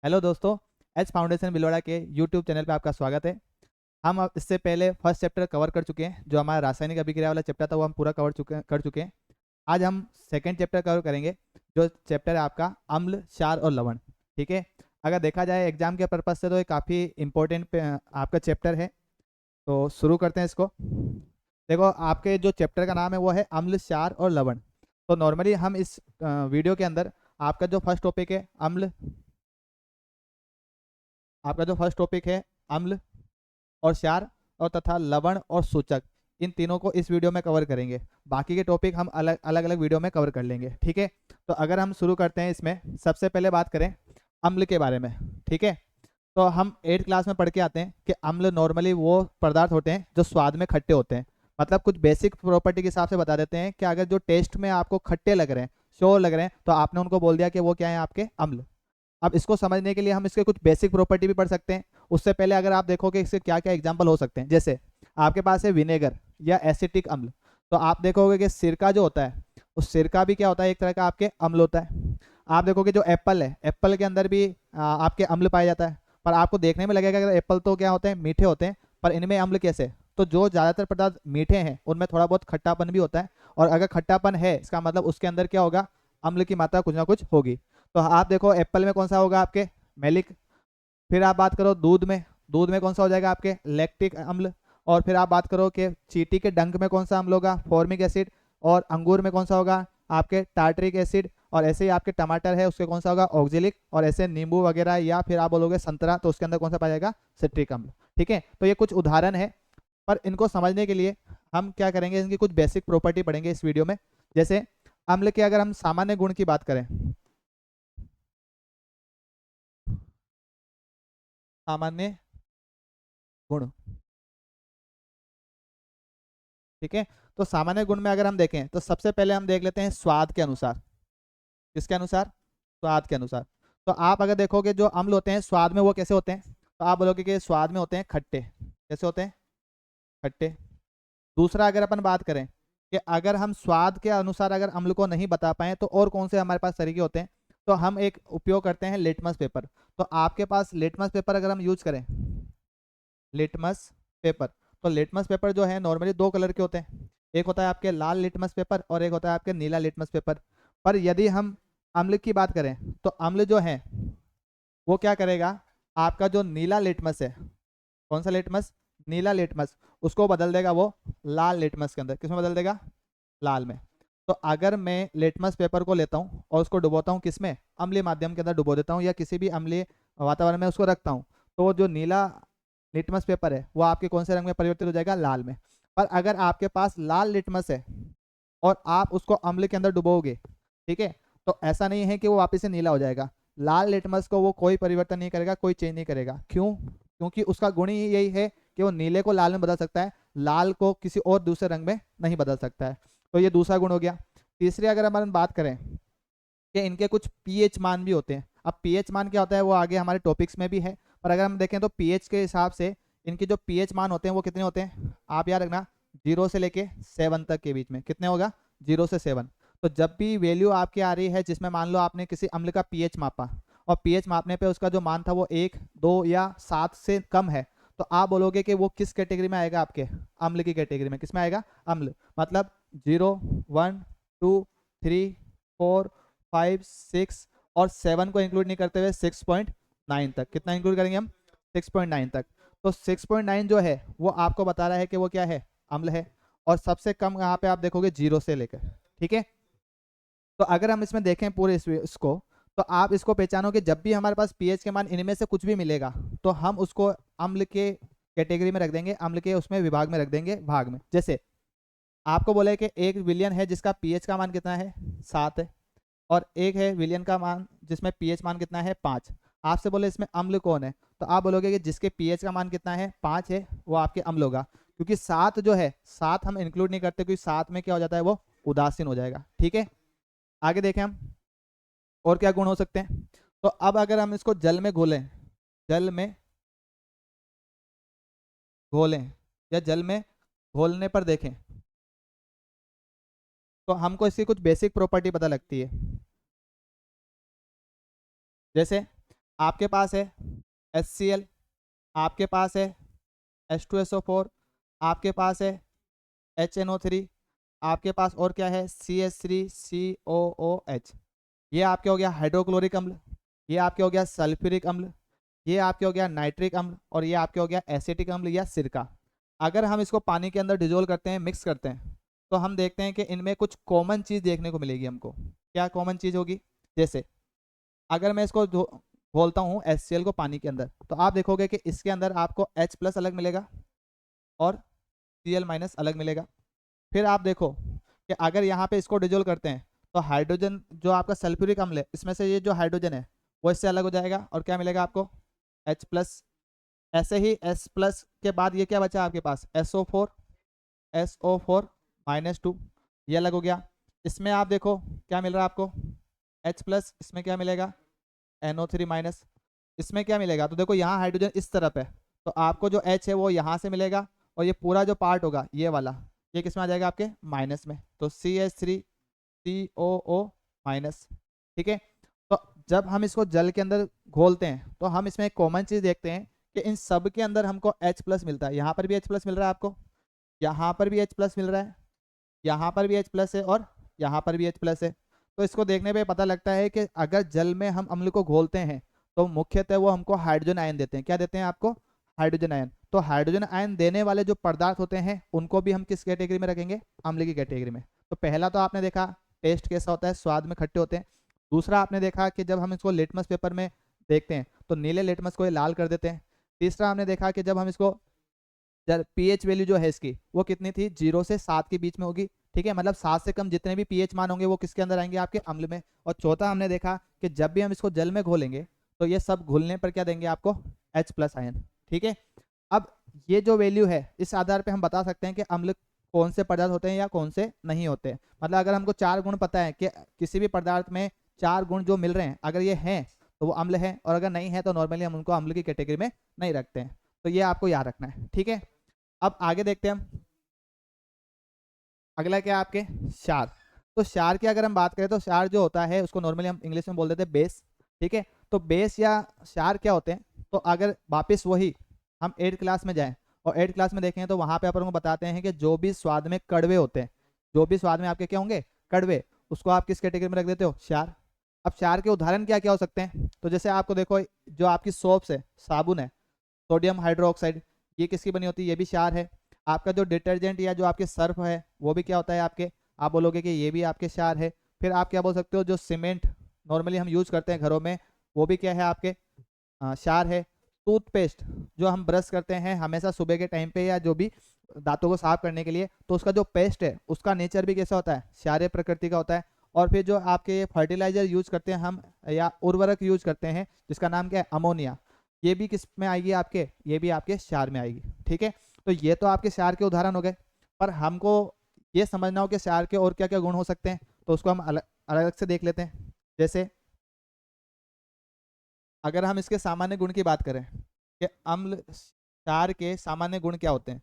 Hello दोस्तों, H foundation Bhilwara के YouTube channel पे आपका स्वागत है। हम अब इससे पहले फर्स्ट चैप्टर कवर कर चुके हैं। जो हमारा रासायनिक अभिक्रिया वाला चैप्टर था वो हम पूरा कर चुके हैं। आज हम सेकंड चैप्टर कवर करेंगे, जो चैप्टर है आपका अम्ल, क्षार और लवण। ठीक है। अगर देखा जाए एग्जाम के पर्पज से तो ये काफ़ी इंपॉर्टेंट आपका चैप्टर है। तो शुरू करते हैं इसको। देखो, आपके जो चैप्टर का नाम है वो है अम्ल, क्षार और लवण। तो नॉर्मली हम इस वीडियो के अंदर आपका जो फर्स्ट टॉपिक है अम्ल, अम्ल और क्षार और तथा लवण और सूचक, इन तीनों को इस वीडियो में कवर करेंगे। बाकी के टॉपिक हम अलग अलग वीडियो में कवर कर लेंगे। ठीक है। तो अगर हम शुरू करते हैं इसमें, सबसे पहले बात करें अम्ल के बारे में। ठीक है। तो हम 8th क्लास में पढ़ के आते हैं कि अम्ल नॉर्मली वो पदार्थ होते हैं जो स्वाद में खट्टे होते हैं। मतलब कुछ बेसिक प्रॉपर्टी के हिसाब से बता देते हैं कि अगर जो टेस्ट में आपको खट्टे लग रहे हैं, श्योर लग रहे हैं, तो आपने उनको बोल दिया कि वो क्या है, आपके अम्ल। अब इसको समझने के लिए हम इसके कुछ बेसिक प्रॉपर्टी भी पढ़ सकते हैं। उससे पहले अगर आप देखोगे इसके क्या क्या एग्जाम्पल हो सकते हैं, जैसे आपके पास है विनेगर या एसिटिक अम्ल। तो आप देखोगे कि सिरका जो होता है, उस सिरका भी क्या होता है, एक तरह का आपके अम्ल होता है। आप देखोगे जो एप्पल है, एप्पल के अंदर भी आपके अम्ल पाया जाता है। पर आपको देखने में लगेगा कि एप्पल तो क्या होते हैं, मीठे होते हैं, पर इनमें अम्ल कैसे। तो जो ज़्यादातर पदार्थ मीठे हैं उनमें थोड़ा बहुत खट्टापन भी होता है। और अगर खट्टापन है, इसका मतलब उसके अंदर क्या होगा, अम्ल की मात्रा कुछ ना कुछ होगी। तो आप देखो एप्पल में कौन सा होगा, आपके मेलिक। फिर आप बात करो दूध में, दूध में कौन सा हो जाएगा, आपके लैक्टिक अम्ल। और फिर आप बात करो कि चींटी के डंक में कौन सा अम्ल होगा, फॉर्मिक एसिड। और अंगूर में कौन सा होगा, आपके टार्टरिक एसिड। और ऐसे ही आपके टमाटर है, उसके कौन सा होगा, ऑक्जेलिक। और ऐसे नींबू वगैरह, या फिर आप बोलोगे संतरा, तो उसके अंदर कौन सा पाया जाएगा, सिट्रिक अम्ल। ठीक है। तो ये कुछ उदाहरण है, पर इनको समझने के लिए हम क्या करेंगे, इनकी कुछ बेसिक प्रॉपर्टी पढ़ेंगे इस वीडियो में। जैसे अम्ल के अगर हम सामान्य गुण की बात करें, सामान्य गुण। ठीक है। तो सामान्य गुण में अगर हम देखें तो सबसे पहले हम देख लेते हैं स्वाद के अनुसार। किसके अनुसार, स्वाद के अनुसार। तो आप अगर देखोगे जो अम्ल होते हैं स्वाद में वो कैसे होते हैं, तो आप बोलोगे कि स्वाद में होते हैं खट्टे। कैसे होते हैं, खट्टे। दूसरा अगर अपन बात करें कि अगर हम स्वाद के अनुसार अगर अम्ल को नहीं बता पाए तो और कौन से हमारे पास तरीके होते हैं, तो हम एक उपयोग करते हैं लिटमस पेपर। तो आपके पास लिटमस पेपर अगर हम यूज करें, लिटमस पेपर, तो लिटमस पेपर जो है नॉर्मली दो कलर के होते हैं। एक होता है आपके लाल लिटमस पेपर और एक होता है आपके नीला लिटमस पेपर। पर यदि हम अम्ल की बात करें तो अम्ल जो है वो क्या करेगा, आपका जो नीला लिटमस है, कौन सा लिटमस, नीला लिटमस, उसको बदल देगा वो लाल लिटमस के अंदर। किसमें बदल देगा, लाल में। तो अगर मैं लिटमस पेपर को लेता हूँ और उसको डुबोता हूँ किसमें, अम्लीय माध्यम के अंदर डुबो देता हूँ या किसी भी अम्लीय वातावरण में उसको रखता हूँ, तो वो जो नीला लिटमस पेपर है वो आपके कौन से रंग में परिवर्तित हो जाएगा, लाल में। पर अगर आपके पास लाल लिटमस है और आप उसको अम्ल के अंदर डुबोगे, ठीक है, तो ऐसा नहीं है कि वो वापस से नीला हो जाएगा। लाल लिटमस को वो कोई परिवर्तन नहीं करेगा, कोई चेंज नहीं करेगा। क्यों, क्योंकि उसका गुण ही यही है कि वो नीले को लाल में बदल सकता है, लाल को किसी और दूसरे रंग में नहीं बदल सकता है। तो ये दूसरा गुण हो गया। तीसरी अगर हम बात करें कि इनके कुछ पीएच मान भी होते हैं। अब पीएच मान क्या होता है वो आगे हमारे टॉपिक्स में भी है, पर अगर हम देखें तो पीएच के हिसाब से इनके जो पीएच मान होते हैं वो कितने होते हैं, आप याद रखना, 0 से लेके 7 तक के बीच में। कितने होगा, 0 से 7। तो जब भी वैल्यू आपकी आ रही है जिसमें मान लो आपने किसी अम्ल का पीएच मापा और पीएच मापने पे उसका जो मान था वो 1, 2 या 7 से कम है, तो आप बोलोगे कि वो किस कैटेगरी में आएगा, आपके अम्ल की कैटेगरी में। किस में आएगा, अम्ल। मतलब 0, 1, 2, 3, 4, 5, 6 और 7 को इंक्लूड नहीं करते हुए 6.9 तक। कितना इंक्लूड करेंगे हम, 6.9 तक। तो 6.9 जो है वो आपको बता रहा है कि वो क्या है, अम्ल है। और सबसे कम यहाँ पे आप देखोगे 0 से लेकर। ठीक है। तो अगर हम इसमें देखें पूरे इसको, तो आप इसको पहचानो कि जब भी हमारे पास पीएच के मान इनमें से कुछ भी मिलेगा तो हम उसको अम्ल के कैटेगरी में रख देंगे, अम्ल के उसमें विभाग में रख देंगे, भाग में। जैसे आपको बोले कि एक विलियन है जिसका पीएच का मान कितना है, 7 है, और एक है विलियन का मान जिसमें पीएच मान कितना है, 5। आपसे बोले इसमें अम्ल कौन है, तो आप बोलोगे कि जिसके पीएच का मान कितना है, 5 है, वो आपके अम्ल होगा। क्योंकि 7 जो है, 7 हम इंक्लूड नहीं करते, क्योंकि 7 में क्या हो जाता है, वो उदासीन हो जाएगा। ठीक है। आगे देखें हम और क्या गुण हो सकते हैं। तो अब अगर हम इसको जल में घोलें, जल में घोलें या जल में घोलने पर देखें, तो हमको इसकी कुछ बेसिक प्रॉपर्टी पता लगती है। जैसे आपके पास है HCl, आपके पास है H2SO4, आपके पास है HNO3, आपके पास और क्या है CH3COOH। ये आपके हो गया हाइड्रोक्लोरिक अम्ल, ये आपके हो गया सल्फ्यूरिक अम्ल, ये आपके हो गया नाइट्रिक अम्ल, और ये आपके हो गया एसिटिक अम्ल या सिरका। अगर हम इसको पानी के अंदर डिजोल्व करते हैं, मिक्स करते हैं, तो हम देखते हैं कि इनमें कुछ कॉमन चीज़ देखने को मिलेगी हमको। क्या कॉमन चीज़ होगी? जैसे अगर मैं इसको घोलता हूँ HCl को पानी के अंदर, तो आप देखोगे कि इसके अंदर आपको H+ अलग मिलेगा और Cl- अलग मिलेगा। फिर आप देखो कि अगर यहाँ पे इसको डिजोल्व करते हैं, तो हाइड्रोजन जो आपका सल्फ्यूरिक अम्ल है, इसमें से ये जो हाइड्रोजन है वो इससे अलग हो जाएगा, और क्या मिलेगा आपको? H+। ऐसे ही H+ के बाद ये क्या बचा आपके पास? SO4 -2, ये अलग हो गया। इसमें आप देखो क्या मिल रहा है आपको? H+, इसमें क्या मिलेगा? NO3-। इसमें क्या मिलेगा? तो देखो यहाँ हाइड्रोजन इस तरफ है, तो आपको जो H है वो यहाँ से मिलेगा, और ये पूरा जो पार्ट होगा ये वाला, ये किस में आ जाएगा? आपके माइनस में। तो CH3COO-। ठीक है। तो जब हम इसको जल के अंदर घोलते हैं, तो हम इसमें एक कॉमन चीज़ देखते हैं कि इन सब के अंदर हमको H+ मिलता है। यहाँ पर भी H+ मिल रहा है आपको, यहाँ पर भी H+ मिल रहा है, यहाँ पर भी H+ है, और यहाँ पर भी H+ है। तो इसको देखने पे पता लगता है कि अगर जल में हम अम्ल को घोलते हैं, तो मुख्यतः वो हमको हाइड्रोजन आयन देते हैं। क्या देते हैं आपको? Hydrogen ion. तो हाइड्रोजन आयन देने वाले जो पदार्थ होते हैं, उनको भी हम किस कैटेगरी में रखेंगे? अम्ल की कैटेगरी में। तो पहला तो आपने देखा टेस्ट कैसा होता है, स्वाद में खट्टे होते हैं। दूसरा आपने देखा कि जब हम इसको लिटमस पेपर में देखते हैं, तो नीले लिटमस को ये लाल कर देते हैं। तीसरा हमने देखा कि जब हम इसको पीएच वैल्यू जो है इसकी वो कितनी थी? 0 से 7 के बीच में होगी। ठीक है, मतलब 7 से कम जितने भी पीएच मान होंगे वो किसके अंदर आएंगे? आपके अम्ल में। और चौथा हमने देखा कि जब भी हम इसको जल में घोलेंगे, तो ये सब घुलने पर क्या देंगे आपको? H+ ion. ठीक है। अब ये जो वैल्यू है, इस आधार पे हम बता सकते हैं कि अम्ल कौन से पदार्थ होते हैं या कौन से नहीं होते। मतलब अगर हमको 4 गुण पता है कि किसी भी पदार्थ में 4 गुण जो मिल रहे हैं, अगर ये हैं तो वो अम्ल है, और अगर नहीं है तो नॉर्मली हम उनको अम्ल की कैटेगरी में नहीं रखते हैं। तो ये आपको याद रखना है। ठीक है। अब आगे देखते हैं हम। अगला क्या है आपके? क्षार। तो क्षार की अगर हम बात करें, तो क्षार जो होता है उसको नॉर्मली हम इंग्लिश में बोल देते हैं बेस। ठीक है। तो बेस या क्षार क्या होते हैं? तो अगर वापस वही हम 8th क्लास में जाएं और 8th क्लास में देखें, तो वहां पे अपन को बताते हैं कि जो भी स्वाद में कड़वे होते हैं, जो भी स्वाद में आपके क्या होंगे? कड़वे, उसको आप किस कैटेगरी में रख देते हो? क्षार। अब क्षार के उदाहरण क्या क्या हो सकते हैं? तो जैसे आपको देखो, जो आपकी सोप्स है, साबुन है, सोडियम हाइड्रोक्साइड, ये किसकी बनी होती है? ये भी क्षार है। आपका जो डिटर्जेंट या जो आपके सर्फ है, वो भी क्या होता है आपके? आप बोलोगे कि ये भी आपके क्षार है। फिर आप क्या बोल सकते हो? जो सीमेंट नॉर्मली हम यूज करते हैं घरों में, वो भी क्या है आपके? क्षार है। टूथपेस्ट जो हम ब्रश करते हैं हमेशा सुबह के टाइम पे, या जो भी दांतों को साफ करने के लिए, तो उसका जो पेस्ट है उसका नेचर भी कैसा होता है? क्षारीय प्रकृति का होता है। और फिर जो आपके फर्टिलाइजर यूज करते हैं हम, या उर्वरक यूज करते हैं, जिसका नाम क्या है? अमोनिया, ये भी किस में आएगी आपके? ये भी आपके क्षार में आएगी। ठीक है। तो ये तो आपके क्षार के उदाहरण हो गए। पर हमको ये समझना हो कि क्षार के और क्या क्या गुण हो सकते हैं, तो उसको हम अलग अलग से देख लेते हैं। जैसे अगर हम इसके सामान्य गुण की बात करें कि अम्ल क्षार के सामान्य गुण क्या होते हैं,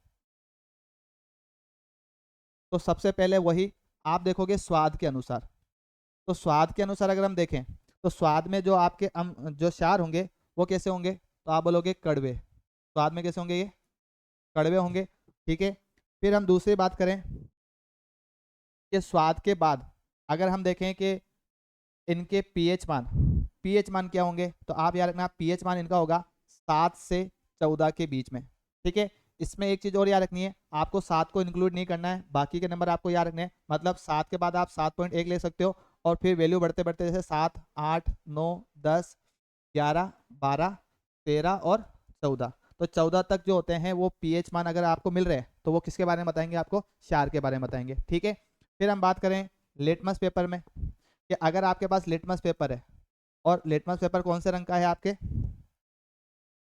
तो सबसे पहले वही आप देखोगे स्वाद के अनुसार। तो स्वाद के अनुसार अगर हम देखें, तो स्वाद में जो आपके जो क्षार होंगे वो कैसे होंगे? तो आप बोलोगे कड़वे। स्वाद में कैसे होंगे? ये कड़वे होंगे। ठीक है। फिर हम दूसरी बात करें कि स्वाद के बाद अगर हम देखें कि इनके पीएच मान क्या होंगे, तो आप याद रखना पीएच मान इनका होगा 7 से 14 के बीच में। ठीक है। इसमें एक चीज और याद रखनी है, आपको 7 को इंक्लूड नहीं करना है, बाकी के नंबर आपको याद रखने हैं। मतलब 7 के बाद आप 7.1 ले सकते हो, और फिर वैल्यू बढ़ते बढ़ते जैसे 7, 8, 9, 10, 11, 12, 13 और 14। तो 14 तक जो होते हैं वो पीएच मान अगर आपको मिल रहे हैं, तो वो किसके बारे में बताएंगे? आपको क्षार के बारे में बताएंगे। ठीक है। फिर हम बात करें लिटमस पेपर में, कि अगर आपके पास लिटमस पेपर है, और लिटमस पेपर कौन से रंग का है आपके?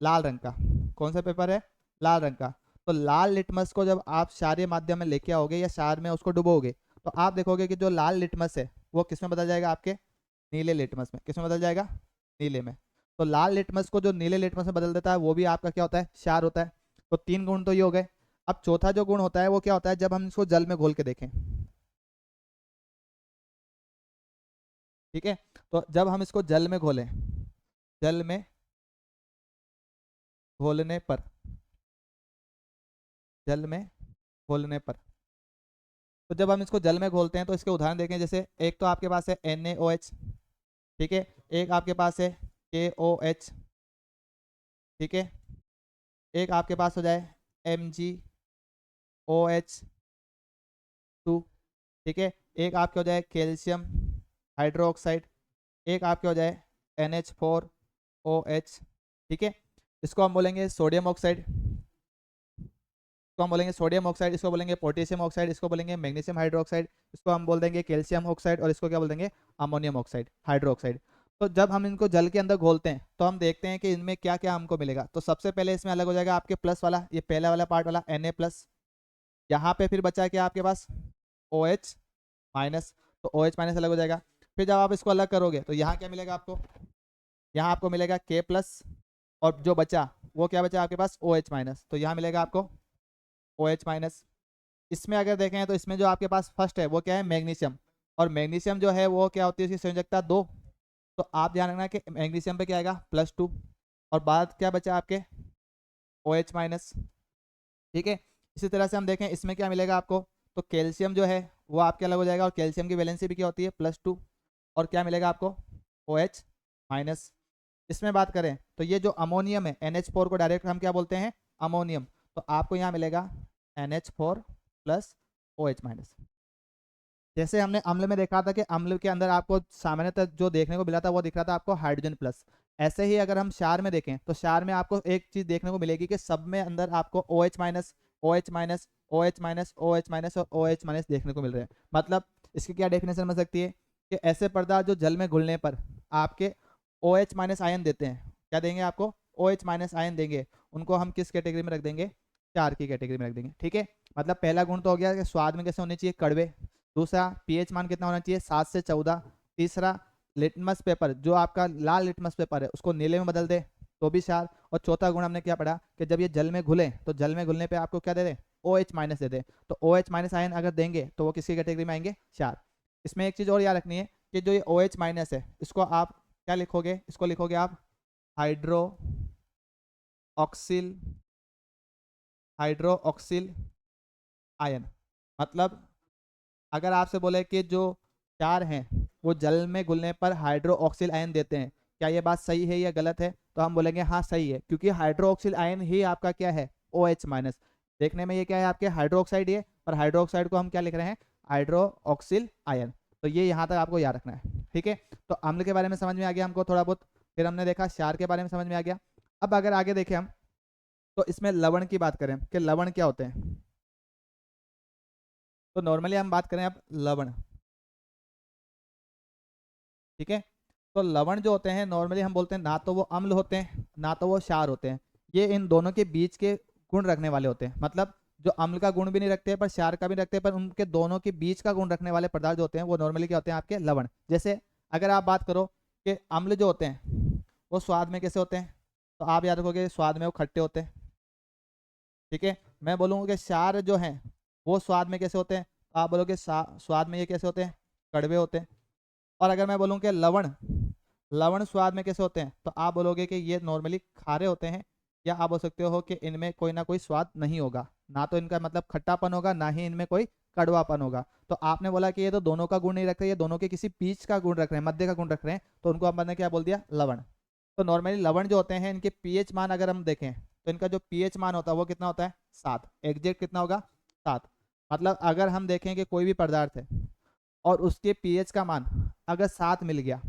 लाल रंग का। कौन सा पेपर है? लाल रंग का। तो लाल लिटमस को जब आप क्षारीय माध्यम में लेके आओगे या क्षार में उसको डुबोगे, तो आप देखोगे कि जो लाल लिटमस है वो किस में बदल जाएगा? आपके नीले लिटमस में। किस में बदल जाएगा? नीले में। तो लाल लिटमस को जो नीले लिटमस में बदल देता है, वो भी आपका क्या होता है? क्षार होता है। तो 3 गुण तो ये हो गए। अब चौथा जो गुण होता है वो क्या होता है? जब हम इसको जल में घोल के देखें। ठीक है। तो जब हम इसको जल में घोलें, जल में घोलने पर, जल में घोलने पर। तो जब हम इसको जल में घोलते हैं तो इसके उदाहरण देखें, जैसे एक तो आपके पास है NaOH, ठीक है, एक आपके पास है KOH, ठीक है, एक आपके पास हो जाए MgOH2, ठीक है, एक आपके हो जाए कैल्शियम हाइड्रोक्साइड, एक आपके हो जाए NH4OH, ठीक है। इसको हम बोलेंगे सोडियम ऑक्साइड, इसको हम बोलेंगे सोडियम ऑक्साइड, इसको बोलेंगे पोटेशियम ऑक्साइड, इसको बोलेंगे मैग्नीशियम हाइड्रोक्साइड, इसको हम बोल देंगे कैल्शियम ऑक्साइड, और इसको क्या बोल देंगे, अमोनियम ऑक्साइड हाइड्रोक्साइड। तो जब हम इनको जल के अंदर घोलते हैं तो हम देखते हैं कि इनमें क्या क्या हमको मिलेगा। तो सबसे पहले इसमें अलग हो जाएगा आपके प्लस वाला, ये पहला वाला पार्ट वाला Na+, यहाँ पे फिर बचा है क्या आपके पास OH-, तो OH- अलग हो जाएगा। फिर जब आप इसको अलग करोगे तो यहाँ क्या मिलेगा आपको, यहाँ आपको मिलेगा K+, और जो बचा वो क्या बचा आपके पास OH-, तो यहाँ मिलेगा आपको OH-। इसमें अगर देखें तो इसमें जो आपके पास फर्स्ट है वो क्या है, मैग्नीशियम, और मैग्नीशियम जो है वो क्या होती है, उसकी संयोजकता 2, तो आप ध्यान रखना कि मैग्नीशियम पे क्या आएगा +2, और बाद क्या बचा आपके OH-, ठीक है। इसी तरह से हम देखें इसमें क्या मिलेगा आपको, तो कैल्शियम जो है वो आपके अलग हो जाएगा, और कैल्शियम की वैलेंसी भी क्या होती है +2, और क्या मिलेगा आपको OH-। इसमें बात करें तो ये जो अमोनियम है NH4 को डायरेक्ट हम क्या बोलते हैं, अमोनियम, तो आपको यहाँ मिलेगा NH4 + OH-। जैसे हमने अम्ल में देखा था कि अम्ल के अंदर आपको सामान्यतः जो देखने को मिला था वो दिख रहा था आपको हाइड्रोजन प्लस, ऐसे ही अगर हम क्षार में देखें तो क्षार में आपको एक चीज देखने को मिलेगी कि सब में अंदर आपको OH-, OH-, OH-, OH- और OH- देखने को मिल रहे हैं। मतलब इसकी क्या डेफिनेशन बन सकती है कि ऐसे पदार्थ जो जल में घुलने पर आपके OH- आयन देते हैं, क्या देंगे आपको OH- आयन देंगे, उनको हम किस कैटेगरी में रख देंगे, क्षार की कैटेगरी में रख देंगे, ठीक है। मतलब पहला गुण तो हो गया कि स्वाद में कैसे होने चाहिए, कड़वे। दूसरा पीएच मान कितना होना चाहिए, 7 से 14। तीसरा लिटमस पेपर, जो आपका लाल लिटमस पेपर है उसको नीले में बदल दे तो भी क्षार। और चौथा गुण हमने क्या पढ़ा कि जब ये जल में घुले तो जल में घुलने पे आपको क्या दे दे, OH- दे दे, तो OH- आयन अगर देंगे तो वो किसकी कैटेगरी में आएंगे, क्षार। इसमें एक चीज और याद रखनी है कि जो ये OH- है इसको आप क्या लिखोगे, इसको लिखोगे आप हाइड्रो ऑक्सिल, हाइड्रो ऑक्सिल आयन। मतलब अगर आपसे बोले कि जो क्षार हैं वो जल में घुलने पर हाइड्रो ऑक्सिल आयन देते हैं, क्या ये बात सही है या गलत है, तो हम बोलेंगे हाँ सही है, क्योंकि हाइड्रो ऑक्सिल आयन ही आपका क्या है OH-। देखने में ये क्या है आपके हाइड्रोक्साइड, ये पर हाइड्रोक्साइड को हम क्या लिख रहे हैं, हाइड्रो ऑक्सिल आयन। तो ये यहाँ तक आपको याद रखना है, ठीक है। तो अम्ल के बारे में समझ में आ गया हमको थोड़ा बहुत, फिर हमने देखा क्षार के बारे में समझ में आ गया। अब अगर आगे देखें हम तो इसमें लवण की बात करें कि लवण क्या होते हैं, तो नॉर्मली हम बात करें अब लवण, ठीक है। तो लवण जो होते हैं नॉर्मली हम बोलते हैं ना तो वो अम्ल होते हैं ना तो वो क्षार होते हैं, ये इन दोनों के बीच के गुण रखने वाले होते हैं। मतलब जो अम्ल का गुण भी नहीं रखते पर क्षार का भी रखते हैं, पर उनके दोनों के बीच का गुण रखने वाले पदार्थ जो होते हैं वो नॉर्मली क्या होते हैं आपके लवण। जैसे अगर आप बात करो कि अम्ल जो होते हैं वो स्वाद में कैसे होते हैं, तो आप याद रखोगे स्वाद में वो खट्टे होते हैं, ठीक है। मैं बोलूँगा कि क्षार जो हैं वो स्वाद में कैसे होते हैं, तो आप बोलोगे स्वाद में ये कैसे होते हैं, कड़वे होते हैं। और अगर मैं बोलूँ कि लवण, लवण स्वाद में कैसे होते हैं, तो आप बोलोगे कि ये नॉर्मली खारे होते हैं, या आप बोल सकते हो कि इनमें कोई ना कोई स्वाद नहीं होगा, ना तो इनका मतलब खट्टापन होगा ना ही इनमें कोई कड़वापन होगा। तो आपने बोला कि ये तो दोनों का गुण नहीं रख रहे, ये दोनों के किसी बीच का गुण रख रहे हैं, मध्य का गुण रख रहे हैं, तो उनको हमने क्या बोल दिया, लवण। तो नॉर्मली लवण जो होते हैं इनके पीएच मान अगर हम देखें तो इनका जो पीएच मान होता है वो कितना होता है, 7। एग्जैक्ट कितना होगा, 7। मतलब अगर हम देखें कि कोई भी पदार्थ है और उसके पीएच का मान अगर 7 मिल गया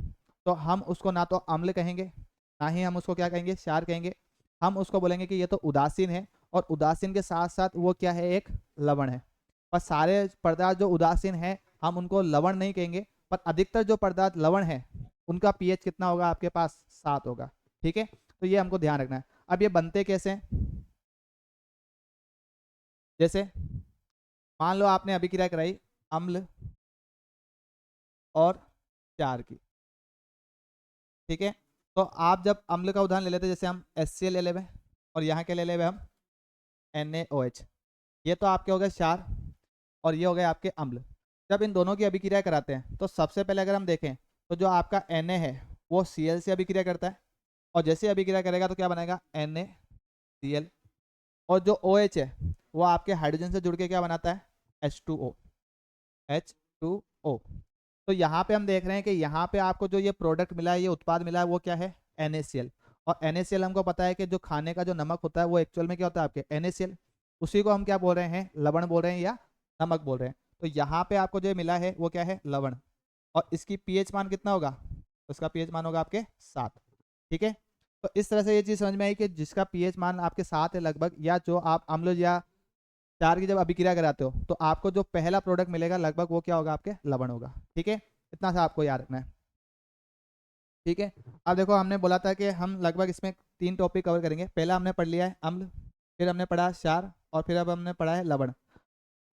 तो हम उसको ना तो अम्ल कहेंगे ना ही हम उसको क्या कहेंगे, क्षार कहेंगे। हम उसको बोलेंगे कि ये तो उदासीन है, और उदासीन के साथ साथ वो क्या है, एक लवण है। पर सारे पदार्थ जो उदासीन है हम उनको लवण नहीं कहेंगे, पर अधिकतर जो पदार्थ लवण है उनका पीएच कितना होगा आपके पास, 7 होगा, ठीक है। तो ये हमको ध्यान रखना है। अब ये बनते कैसे हैं, जैसे मान लो आपने अभी क्रिया कराई अम्ल और क्षार की, ठीक है। तो आप जब अम्ल का उदाहरण ले लेते हैं, जैसे हम HCl ले लेवे और यहाँ के ले लेवे हम NaOH, ये तो आपके हो गए क्षार और ये हो गए आपके अम्ल। जब इन दोनों की अभिक्रिया कराते हैं तो सबसे पहले अगर हम देखें तो जो आपका Na है वो Cl से अभिक्रिया करता है, और जैसे अभिक्रिया करेगा तो क्या बनेगा, Na Cl। और जो OH है वो आपके हाइड्रोजन से जुड़ के क्या बनाता है, H2O। H2O। तो यहाँ पे हम देख रहे हैं कि यहाँ पे आपको जो ये प्रोडक्ट मिला है, ये उत्पाद मिला है, वो क्या है, NaCl। और NaCl हमको पता है कि जो खाने का जो नमक होता है वो एक्चुअल में क्या होता है आपके NaCl। उसी को हम क्या बोल रहे हैं, लवण बोल रहे हैं या नमक बोल रहे हैं। तो यहाँ पे आपको जो मिला है वो क्या है, लवण। और इसकी पीएच मान कितना होगा, उसका पीएच मान होगा आपके 7। ठीक है। तो इस तरह से ये चीज़ समझ में आई कि जिसका पीएच मान आपके 7 है लगभग, या जो आप अम्ल या क्षार की जब अभिक्रिया कराते हो तो आपको जो पहला प्रोडक्ट मिलेगा लगभग वो क्या होगा, आपके लवण होगा। ठीक है, इतना सा आपको याद रखना है। ठीक है। अब देखो हमने बोला था कि हम लगभग इसमें 3 टॉपिक कवर करेंगे। पहला हमने पढ़ लिया है अम्ल, फिर हमने पढ़ा क्षार, और फिर अब हमने पढ़ा है लवण।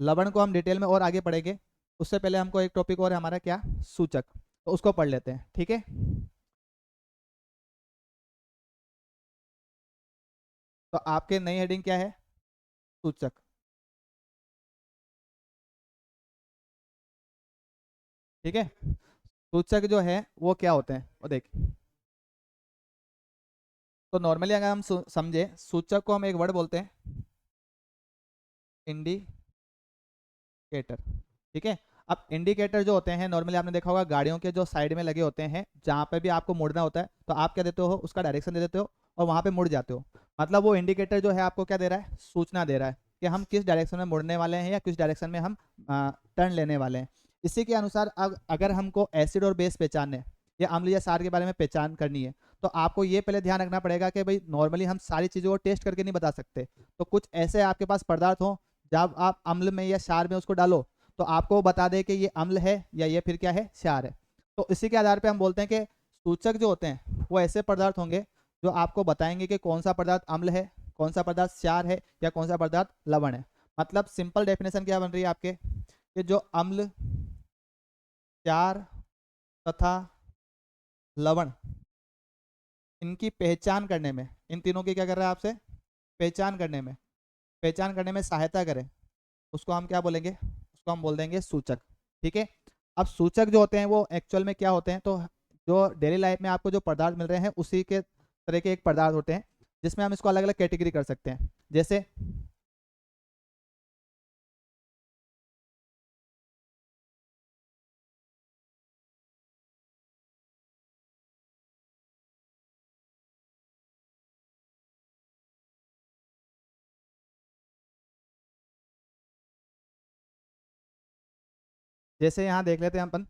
लवण को हम डिटेल में और आगे पढ़ेंगे। उससे पहले हमको एक टॉपिक और है हमारा, क्या, सूचक, तो उसको पढ़ लेते हैं। ठीक है। तो आपके नई हेडिंग क्या है, सूचक। ठीक है। सूचक जो है वो क्या होते हैं वो देख। तो नॉर्मली अगर हम समझे, सूचक को हम एक वर्ड बोलते हैं, इंडिकेटर। ठीक है। अब इंडिकेटर जो होते हैं नॉर्मली आपने देखा होगा गाड़ियों के जो साइड में लगे होते हैं, जहाँ पे भी आपको मुड़ना होता है तो आप क्या देते हो, उसका डायरेक्शन दे देते हो और वहाँ पे मुड़ जाते हो। मतलब वो इंडिकेटर जो है आपको क्या दे रहा है, सूचना दे रहा है कि हम किस डायरेक्शन में मुड़ने वाले हैं या किस डायरेक्शन में हम टर्न लेने वाले हैं। इसी के अनुसार अगर हमको एसिड और बेस पहचानने या अम्ल या क्षार के बारे में पहचान करनी है, तो आपको ये पहले ध्यान रखना पड़ेगा कि भाई नॉर्मली हम सारी चीज़ों को टेस्ट करके नहीं बता सकते। तो कुछ ऐसे आपके पास पदार्थ हो, जब आप अम्ल में या क्षार में उसको डालो तो आपको बता दे कि ये अम्ल है या ये फिर क्या है, क्षार है। तो इसी के आधार पे हम बोलते हैं कि सूचक जो होते हैं वो ऐसे पदार्थ होंगे जो आपको बताएंगे कि कौन सा पदार्थ अम्ल है, कौन सा पदार्थ क्षार है, या कौन सा पदार्थ लवण है। मतलब सिंपल डेफिनेशन क्या बन रही है आपके, कि जो अम्ल, क्षार तथा लवण, इनकी पहचान करने में, इन तीनों की क्या कर रहा है आपसे, पहचान करने में सहायता करें, उसको हम क्या बोलेंगे, उसको हम बोल देंगे सूचक। ठीक है। अब सूचक जो होते हैं वो एक्चुअल में क्या होते हैं, तो जो डेली लाइफ में आपको जो पदार्थ मिल रहे हैं उसी के तरह के एक पदार्थ होते हैं, जिसमें हम इसको अलग अलग कैटेगरी कर सकते हैं। जैसे जैसे यहाँ देख लेते हैं अपन।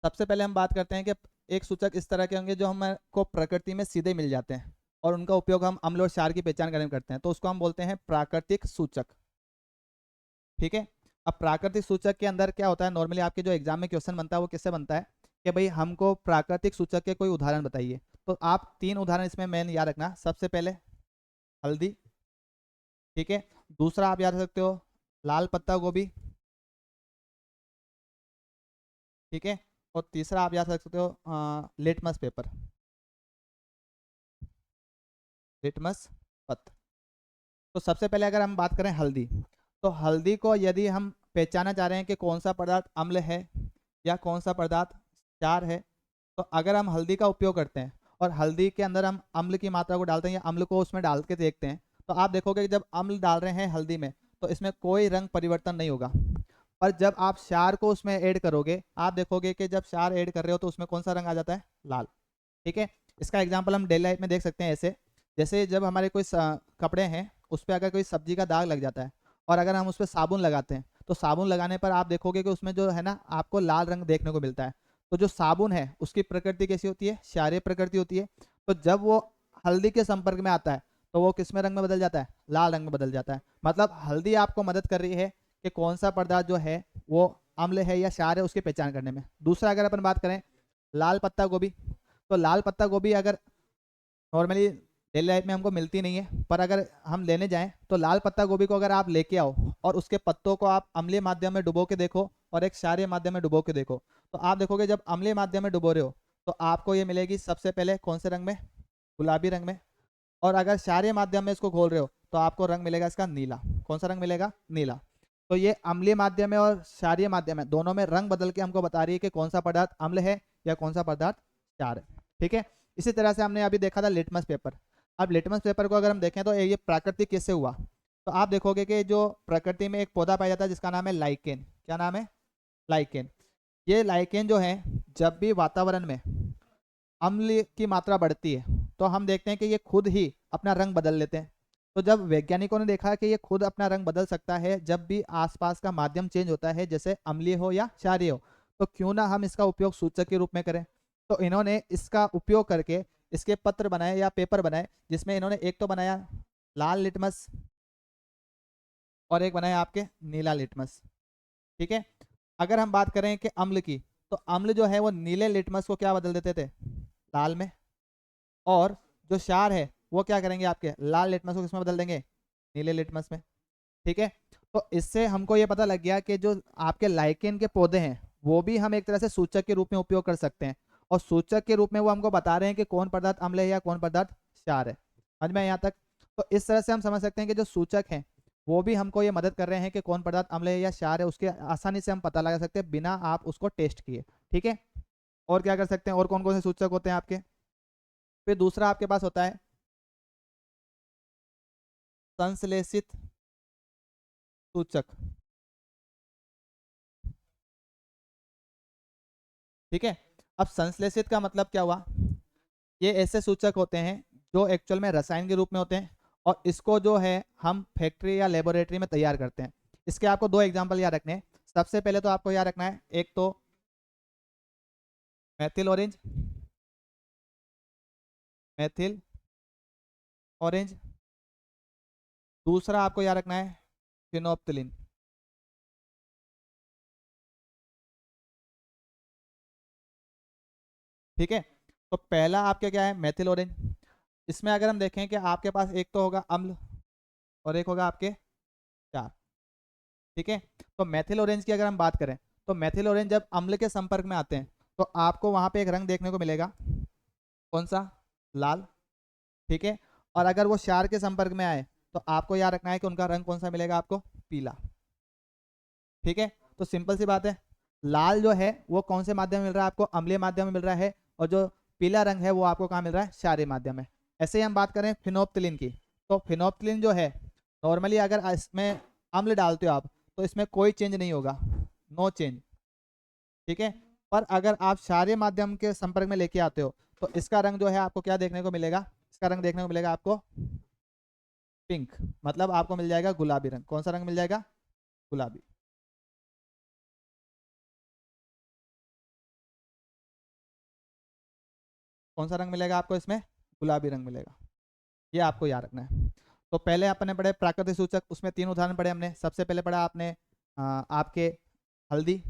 सबसे पहले हम बात करते हैं कि एक सूचक इस तरह के होंगे जो हमको प्रकृति में सीधे मिल जाते हैं और उनका उपयोग हम अम्ल और क्षार की पहचान करने में करते हैं, तो उसको हम बोलते हैं प्राकृतिक सूचक। ठीक है। अब प्राकृतिक सूचक के अंदर क्या होता है, नॉर्मली आपके जो एग्जाम में क्वेश्चन बनता है वो किससे बनता है, कि भाई हमको प्राकृतिक सूचक के कोई उदाहरण बताइए। तो आप 3 उदाहरण इसमें मेन याद रखना। सबसे पहले हल्दी। ठीक है। दूसरा आप याद रख सकते हो लाल पत्ता गोभी। ठीक है। और तीसरा आप याद रख सकते हो लिटमस पेपर, लिटमस पत्र। तो सबसे पहले अगर हम बात करें हल्दी, तो हल्दी को यदि हम पहचाना चाह रहे हैं कि कौन सा पदार्थ अम्ल है या कौन सा पदार्थ क्षार है, तो अगर हम हल्दी का उपयोग करते हैं और हल्दी के अंदर हम अम्ल की मात्रा को डालते हैं या अम्ल को उसमें डाल के देखते हैं, तो आप देखोगे कि जब अम्ल डाल रहे हैं हल्दी में तो इसमें कोई रंग परिवर्तन नहीं होगा। पर जब आप क्षार को उसमें ऐड करोगे, आप देखोगे कि जब क्षार ऐड कर रहे हो तो उसमें कौन सा रंग आ जाता है, लाल। ठीक है। इसका एग्जाम्पल हम डेली लाइफ में देख सकते हैं ऐसे, जैसे जब हमारे कोई कपड़े हैं उस पर अगर कोई सब्जी का दाग लग जाता है और अगर हम उस पर साबुन लगाते हैं, तो साबुन लगाने पर आप देखोगे कि उसमें जो है ना आपको लाल रंग देखने को मिलता है। तो जो साबुन है उसकी प्रकृति कैसी होती है, क्षारीय प्रकृति होती है। तो जब वो हल्दी के संपर्क में आता है तो वो किस में रंग में बदल जाता है, लाल रंग में बदल जाता है। मतलब हल्दी आपको मदद कर रही है कि कौन सा पदार्थ जो है वो अम्ल है या क्षार है उसकी पहचान करने में। दूसरा अगर अपन बात करें लाल पत्ता गोभी, तो लाल पत्ता गोभी अगर नॉर्मली डेली लाइफ में हमको मिलती नहीं है, पर अगर हम लेने जाएं तो लाल पत्ता गोभी को अगर आप लेके आओ और उसके पत्तों को आप अम्लीय माध्यम में डुबो के देखो और एक क्षारीय माध्यम में डुबो के देखो, तो आप देखोगे जब अम्लीय माध्यम में डुबो रहे हो तो आपको ये मिलेगी सबसे पहले कौन से रंग में, गुलाबी रंग में। और अगर क्षारीय माध्यम में इसको घोल रहे हो तो आपको रंग मिलेगा इसका नीला। कौन सा रंग मिलेगा, नीला। तो ये अम्लीय माध्यम में और क्षारीय माध्यम में दोनों में रंग बदल के हमको बता रही है कि कौन सा पदार्थ अम्ल है या कौन सा पदार्थ क्षार है। ठीक है। इसी तरह से हमने अभी देखा था लिटमस पेपर। अब लिटमस पेपर को अगर हम देखें तो ये प्राकृतिक कैसे हुआ, तो आप देखोगे कि जो प्रकृति में एक पौधा पाया जाता है जिसका नाम है लाइकेन। क्या नाम है? लाइकेन। ये लाइकेन जो है, जब भी वातावरण में अम्ल की मात्रा बढ़ती है तो हम देखते हैं कि ये खुद ही अपना रंग बदल लेते हैं। तो जब वैज्ञानिकों ने देखा कि ये खुद अपना रंग बदल सकता है जब भी आसपास का माध्यम चेंज होता है, जैसे अम्लीय हो या क्षारीय हो, तो क्यों ना हम इसका उपयोग सूचक के रूप में करें। तो इन्होंने इसका उपयोग करके इसके पत्र बनाए या पेपर बनाए, जिसमें इन्होंने एक तो बनाया लाल लिटमस और एक बनाया आपके नीला लिटमस। ठीक है। अगर हम बात करें कि अम्ल की, तो अम्ल जो है वो नीले लिटमस को क्या बदल देते थे? लाल में। और जो क्षार है वो क्या करेंगे, आपके लाल लिटमस को किसमें बदल देंगे? नीले लिटमस में। ठीक है। तो इससे हमको ये पता लग गया कि जो आपके लाइकेन के पौधे हैं वो भी हम एक तरह से सूचक के रूप में उपयोग कर सकते हैं, और सूचक के रूप में वो हमको बता रहे हैं कि कौन पदार्थ अम्ल है या कौन पदार्थ क्षार है। समझ में यहाँ तक? तो इस तरह से हम समझ सकते हैं कि जो सूचक हैं वो भी हमको ये मदद कर रहे हैं कि कौन पदार्थ अम्ल है या क्षार है, उसके आसानी से हम पता लगा सकते हैं बिना आप उसको टेस्ट किए। ठीक है। और क्या कर सकते हैं, और कौन कौन से सूचक होते हैं आपके? फिर दूसरा आपके पास होता है संश्लेषित सूचक। ठीक है। अब संश्लेषित का मतलब क्या हुआ? ये ऐसे सूचक होते हैं जो एक्चुअल में रसायन के रूप में होते हैं, और इसको जो है हम फैक्ट्री या लेबोरेटरी में तैयार करते हैं। इसके आपको दो एग्जांपल याद रखने हैं। सबसे पहले तो आपको याद रखना है, एक तो मैथिल ऑरेंज, मैथिल ऑरेंज। दूसरा आपको याद रखना है फिनोप्थिलिन। ठीक है। तो पहला आपके क्या है, मैथिल ऑरेंज। इसमें अगर हम देखें कि आपके पास एक तो होगा अम्ल और एक होगा आपके क्षार। ठीक है। तो मैथिल ऑरेंज की अगर हम बात करें, तो मैथिल ऑरेंज जब अम्ल के संपर्क में आते हैं तो आपको वहां पे एक रंग देखने को मिलेगा, कौन सा? लाल। ठीक है। और अगर वो क्षार के संपर्क में आए तो आपको याद रखना है कि उनका रंग कौन सा मिलेगा आपको? पीला। ठीक है। तो सिंपल सी बात है, लाल जो है वो कौन से माध्यम में मिल रहा है आपको? अम्लीय माध्यम में मिल रहा है, और जो पीला रंग है वो आपको कहाँ मिल रहा है? क्षारीय माध्यम में। ऐसे ही हम बात करें फिनोप्थिलिन की, तो फिनोप्थिलिन जो है नॉर्मली अगर इसमें अम्ल डालते हो आप तो इसमें कोई चेंज नहीं होगा, नो चेंज। ठीक है। पर अगर आप क्षारीय माध्यम के संपर्क में लेके आते हो तो इसका रंग जो है आपको क्या देखने को मिलेगा? इसका रंग देखने को मिलेगा आपको पिंक, मतलब आपको मिल जाएगा गुलाबी रंग। कौन सा रंग मिल जाएगा? गुलाबी। कौन सा रंग मिलेगा आपको इसमें? गुलाबी रंग मिलेगा। ये आपको याद रखना है। तो पहले आपने पढ़े प्राकृतिक सूचक, उसमें तीन उदाहरण पढ़े हमने। सबसे पहले पढ़ा आपने आपके हल्दी,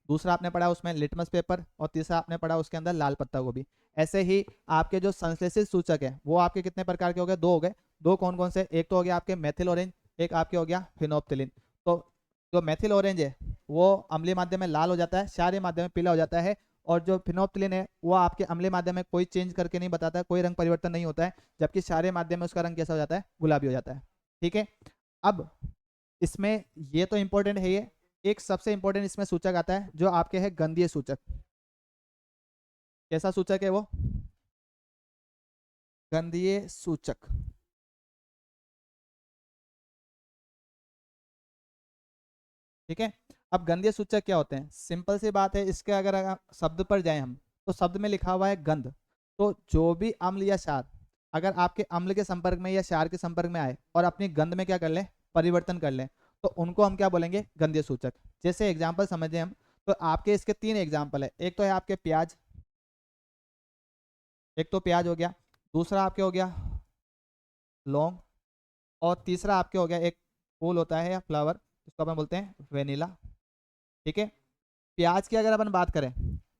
दूसरा आपने पढ़ा उसमें लिटमस पेपर, और तीसरा आपने पढ़ा उसके अंदर लाल पत्ता गोभी। ऐसे ही आपके जो संश्लेषित सूचक है वो आपके कितने प्रकार के हो गए? दो हो गए। दो कौन कौन से? एक तो हो गया आपके मैथिल ऑरेंज, एक आपके हो गया फिनोप्थिलिन। तो जो मैथिल ऑरेंज है वो अम्लीय माध्यम में लाल हो जाता है, क्षारीय माध्यम में पीला हो जाता है, और जो फिनोप्थिलिन है वो आपके अम्लीय माध्यम में कोई चेंज करके नहीं बताता है, कोई रंग परिवर्तन नहीं होता है, जबकि क्षारीय माध्यम में उसका रंग कैसा हो जाता है? गुलाबी हो जाता है। ठीक है। अब इसमें ये तो इंपॉर्टेंट है, ये एक सबसे इंपॉर्टेंट इसमें सूचक आता है जो आपके है गंधीय सूचक। कैसा सूचक है वो? गंधीय सूचक। ठीक है। अब गंधीय सूचक क्या होते हैं? सिंपल सी बात है, इसके अगर शब्द पर जाएं हम, तो शब्द में लिखा हुआ है गंध। तो जो भी अम्ल या क्षार अगर आपके अम्ल के संपर्क में या क्षार के संपर्क में आए और अपनी गंध में क्या कर लें? परिवर्तन कर लें, तो उनको हम क्या बोलेंगे? गंधीय सूचक। जैसे एग्जाम्पल समझे हम, तो आपके इसके तीन एग्जाम्पल है। एक तो है आपके प्याज, एक तो प्याज हो गया, दूसरा आपके हो गया लौंग, और तीसरा आपके हो गया एक फूल होता है या फ्लावर, जिसको अपन बोलते हैं वेनिला। ठीक है। प्याज की अगर अपन बात करें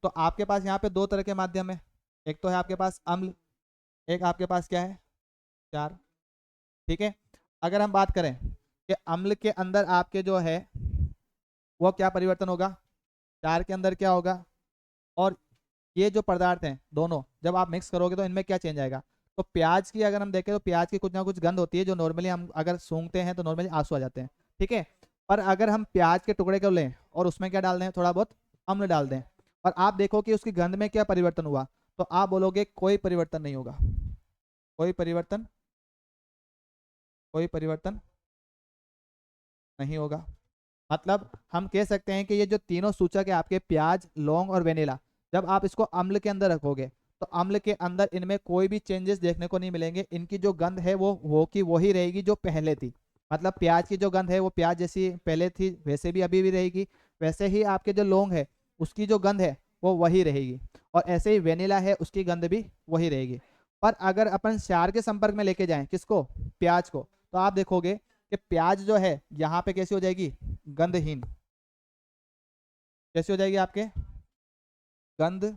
तो आपके पास यहाँ पे दो तरह के माध्यम है, एक तो है आपके पास अम्ल, एक आपके पास क्या है? क्षार। ठीक है। अगर हम बात करें कि अम्ल के अंदर आपके जो है वो क्या परिवर्तन होगा, क्षार के अंदर क्या होगा, और ये जो पदार्थ हैं दोनों जब आप मिक्स करोगे तो इनमें क्या चेंज आएगा? तो प्याज की अगर हम देखें तो प्याज की कुछ ना कुछ गंध होती है, जो नॉर्मली हम अगर सूंघते हैं तो नॉर्मली आंसू आ जाते हैं। ठीक है। पर अगर हम प्याज के टुकड़े को लें और उसमें क्या डाल दें? थोड़ा बहुत अम्ल डाल दें, और आप देखो कि उसकी गंध में क्या परिवर्तन हुआ, तो आप बोलोगे कोई परिवर्तन नहीं होगा, कोई परिवर्तन कोई परिवर्तन नहीं होगा। मतलब हम कह सकते हैं कि ये जो तीनों सूचक है आपके प्याज, लौंग और वेनिला, जब आप इसको अम्ल के अंदर रखोगे तो अम्ल के अंदर इनमें कोई भी चेंजेस देखने को नहीं मिलेंगे। इनकी जो गंध है वो की वही रहेगी जो पहले थी। मतलब प्याज की जो गंध है वो प्याज जैसी पहले थी वैसे भी अभी भी रहेगी। वैसे ही आपके जो लौंग है उसकी जो गंध है वो वही रहेगी। और ऐसे ही वेनिला है उसकी गंध भी वही रहेगी। पर अगर अपन क्षार के संपर्क में लेके जाएं किसको, प्याज को, तो आप देखोगे कि प्याज जो है यहाँ पे कैसी हो जाएगी, गंधहीन। कैसी हो जाएगी आपके, गंधहीन।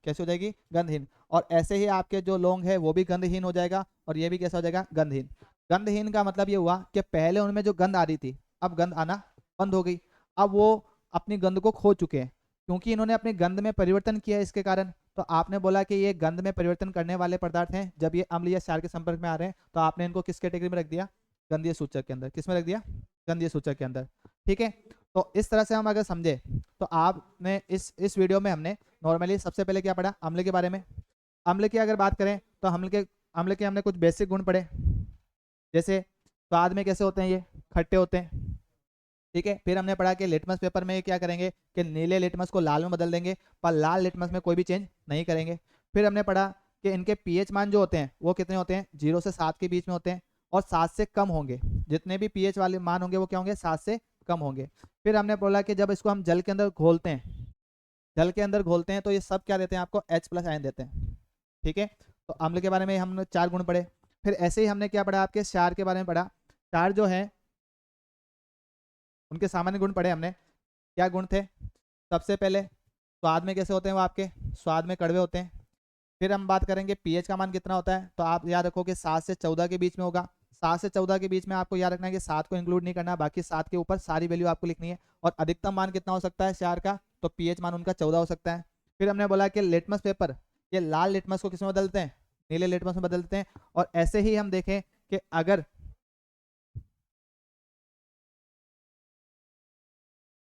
कैसी हो जाएगी, गंधहीन। और ऐसे ही आपके जो लौंग है वो भी गंधहीन हो जाएगा और ये भी कैसा हो जाएगा, गंधहीन। गंधहीन का मतलब ये हुआ कि पहले उनमें जो गंध आ रही थी अब गंध आना बंद हो गई। अब वो अपनी गंध को खो चुके हैं क्योंकि इन्होंने अपनी गंध में परिवर्तन किया है इसके कारण। तो आपने बोला कि ये गंध में परिवर्तन करने वाले पदार्थ हैं, जब ये अम्ल या क्षार के संपर्क में आ रहे हैं तो आपने इनको किस कैटेगरी में रख दिया, गंधीय सूचक के अंदर। किस में रख दिया, गंधीय सूचक के अंदर। ठीक है, तो इस तरह से हम अगर समझे तो आपने इस वीडियो में हमने नॉर्मली सबसे पहले क्या पढ़ा, अम्ल के बारे में। अम्ल की अगर बात करें तो अम्ल के हमने कुछ बेसिक गुण पढ़े, जैसे स्वाद में कैसे होते हैं, ये खट्टे होते हैं। ठीक है, फिर हमने पढ़ा कि लिटमस पेपर में क्या करेंगे कि नीले लिटमस को लाल में बदल देंगे पर लाल लिटमस में कोई भी चेंज नहीं करेंगे। फिर हमने पढ़ा कि इनके पीएच मान जो होते हैं वो कितने होते हैं, 0 से 7 के बीच में होते हैं और 7 से कम होंगे। जितने भी पीएच वाले मान होंगे वो क्या होंगे, 7 से कम होंगे। फिर हमने बोला कि जब इसको हम जल के अंदर घोलते हैं, जल के अंदर घोलते हैं तो ये सब क्या देते हैं आपको, H+ आयन देते हैं। ठीक है, तो अम्ल के बारे में हमने 4 गुण पढ़े। फिर ऐसे ही हमने क्या पढ़ा, आपके क्षार के बारे में पढ़ा। क्षार जो है उनके सामान्य गुण पढ़े हमने। क्या गुण थे, सबसे पहले स्वाद में कैसे होते हैं वो आपके, स्वाद में कड़वे होते हैं। फिर हम बात करेंगे पीएच का मान कितना होता है, तो आप याद रखो कि 7 से 14 के बीच में होगा। 7 से 14 के बीच में आपको याद रखना है कि 7 को इंक्लूड नहीं करना, बाकी 7 के ऊपर सारी वैल्यू आपको लिखनी है। और अधिकतम मान कितना हो सकता है क्षार का, तो पीएच मान उनका 14 हो सकता है। फिर हमने बोला कि लिटमस पेपर, ये लाल लिटमस को किसमें बदलते हैं, नीले लिटमस में बदलते हैं। और ऐसे ही हम देखें कि अगर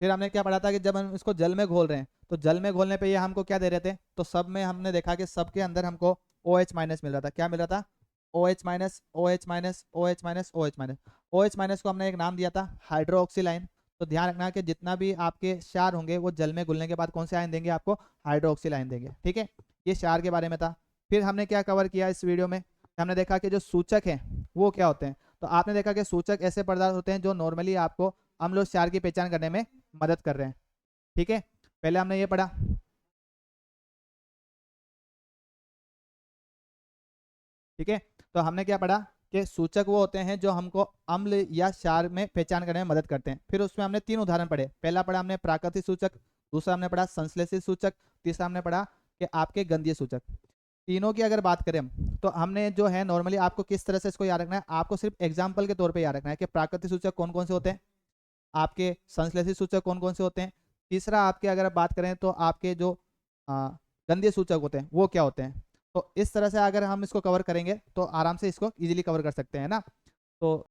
फिर हमने क्या पढ़ा था कि जब हम इसको जल में घोल रहे हैं तो जल में घोलने पे ये हमको क्या दे रहे थे, तो सब में हमने देखा कि सब के अंदर हमको OH- मिल रहा था। क्या मिल रहा था, OH-, OH-, OH-, OH-। OH- को हमने एक नाम दिया था हाइड्रोक्सिल आयन। तो ध्यान रखना कि जितना भी आपके क्षार होंगे वो जल में घुलने के बाद कौन से आयन देंगे आपको, हाइड्रोक्सिल आयन देंगे। ठीक है, ये क्षार के बारे में था। फिर हमने क्या कवर किया इस वीडियो में, हमने देखा कि जो सूचक हैं वो क्या होते हैं। तो आपने देखा कि सूचक ऐसे पदार्थ होते हैं जो नॉर्मली आपको अम्ल और क्षार की पहचान करने में मदद कर रहे हैं। ठीक है, पहले हमने ये पढ़ा। ठीक है, तो हमने क्या पढ़ा कि सूचक वो होते हैं जो हमको अम्ल या क्षार में पहचान करने में मदद करते हैं। फिर उसमें हमने 3 उदाहरण पढ़े। पहला पढ़ा हमने प्राकृतिक सूचक, दूसरा हमने पढ़ा संश्लेषित सूचक, तीसरा हमने पढ़ा कि आपके गंधीय सूचक। तीनों की अगर बात करें हम तो हमने जो है नॉर्मली आपको किस तरह से इसको याद रखना है, आपको सिर्फ एग्जाम्पल के तौर पर याद रखना है कि प्राकृतिक सूचक कौन कौन से होते हैं, आपके संश्लेषित सूचक कौन कौन से होते हैं, तीसरा आपके अगर बात करें तो आपके जो गंधीय सूचक होते हैं वो क्या होते हैं। तो इस तरह से अगर हम इसको कवर करेंगे तो आराम से इसको इजीली कवर कर सकते हैं ना। तो